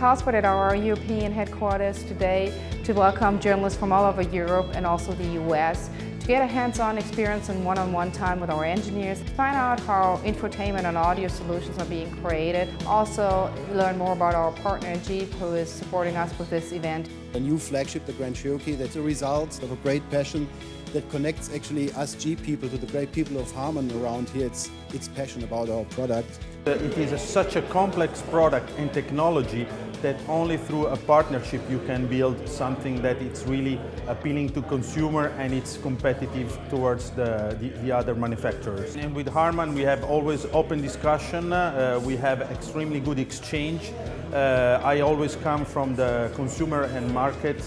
hotspot at our European headquarters today to welcome journalists from all over Europe and also the US to get a hands-on experience and one-on-one time with our engineers, find out how infotainment and audio solutions are being created, also learn more about our partner Jeep, who is supporting us with this event. A new flagship, the Grand Cherokee, that's a result of a great passion that connects actually us Jeep people to the great people of Harman around here. It's passion about our product. It is such a complex product and technology that only through a partnership you can build something that it's really appealing to consumer and it's competitive towards the other manufacturers. And with Harman we have always open discussion, we have extremely good exchange. I always come from the consumer and market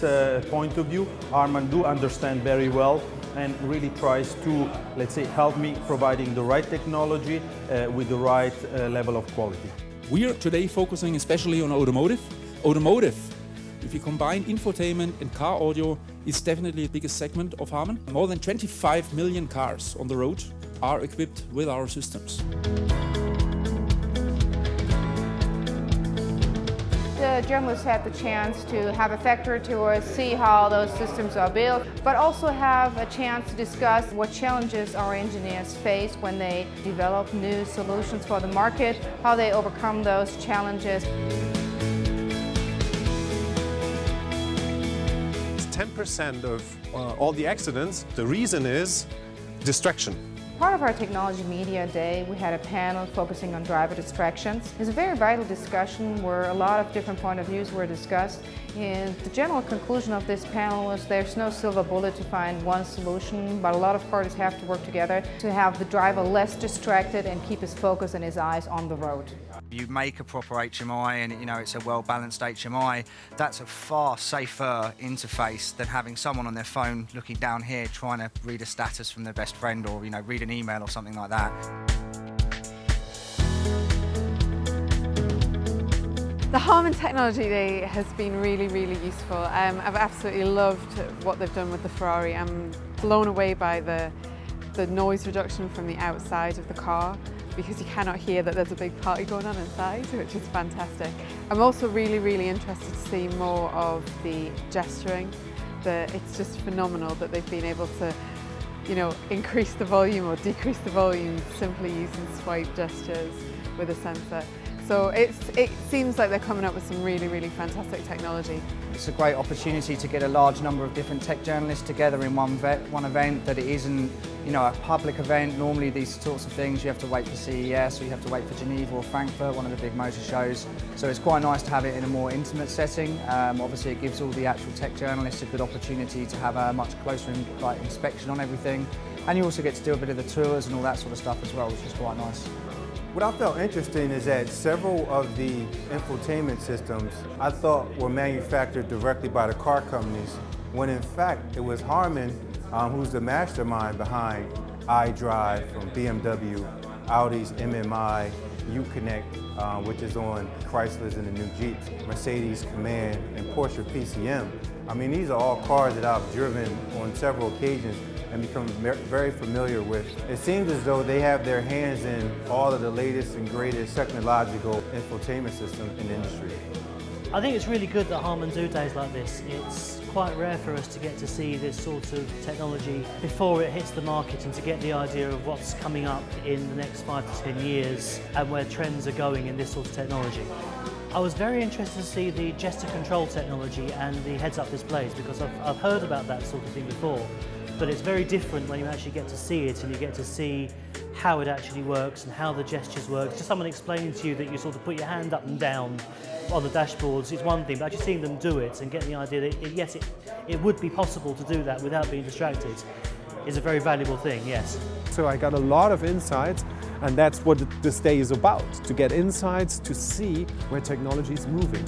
point of view. Harman do understand very well and really tries to, let's say, help me providing the right technology with the right level of quality. We are today focusing especially on automotive. Automotive, if you combine infotainment and car audio, is definitely the biggest segment of Harman. More than 25 million cars on the road are equipped with our systems. The journalists had the chance to have a factory tour, see how those systems are built, but also have a chance to discuss what challenges our engineers face when they develop new solutions for the market, how they overcome those challenges. 10% of all the accidents, the reason is distraction. Part of our Technology Media Day, we had a panel focusing on driver distractions. It was a very vital discussion where a lot of different point of views were discussed. And the general conclusion of this panel was there's no silver bullet to find one solution, but a lot of parties have to work together to have the driver less distracted and keep his focus and his eyes on the road. You make a proper HMI and it's a well-balanced HMI, that's a far safer interface than having someone on their phone looking down here trying to read a status from their best friend or read an email or something like that. The Harman Technology Day has been really, really useful. I've absolutely loved what they've done with the Ferrari. I'm blown away by the noise reduction from the outside of the car, because you cannot hear that there's a big party going on inside, which is fantastic. I'm also really, really interested to see more of the gesturing. It's just phenomenal that they've been able to increase the volume or decrease the volume simply using swipe gestures with a sensor. So it seems like they're coming up with some really, really fantastic technology. It's a great opportunity to get a large number of different tech journalists together in one event, that it isn't a public event. Normally these sorts of things you have to wait for CES or you have to wait for Geneva or Frankfurt, one of the big motor shows. So it's quite nice to have it in a more intimate setting. Obviously it gives all the actual tech journalists a good opportunity to have a much closer inspection on everything. And you also get to do a bit of the tours and all that sort of stuff as well, which is quite nice. What I felt interesting is that several of the infotainment systems I thought were manufactured directly by the car companies, when in fact it was Harman who's the mastermind behind iDrive from BMW, Audi's MMI, Uconnect, which is on Chrysler's and the new Jeeps, Mercedes Command, and Porsche PCM. I mean, these are all cars that I've driven on several occasions and become very familiar with. It seems as though they have their hands in all of the latest and greatest technological infotainment systems in the industry. I think it's really good that Harman do days like this. It's quite rare for us to get to see this sort of technology before it hits the market and to get the idea of what's coming up in the next 5 to 10 years and where trends are going in this sort of technology. I was very interested to see the gesture control technology and the heads-up displays, because I've heard about that sort of thing before. But it's very different when you actually get to see it and you get to see how it actually works and how the gestures work. Just someone explaining to you that you sort of put your hand up and down on the dashboards is one thing, but actually seeing them do it and getting the idea that yes, it would be possible to do that without being distracted is a very valuable thing, yes. So I got a lot of insights, and that's what this day is about, to get insights, to see where technology is moving.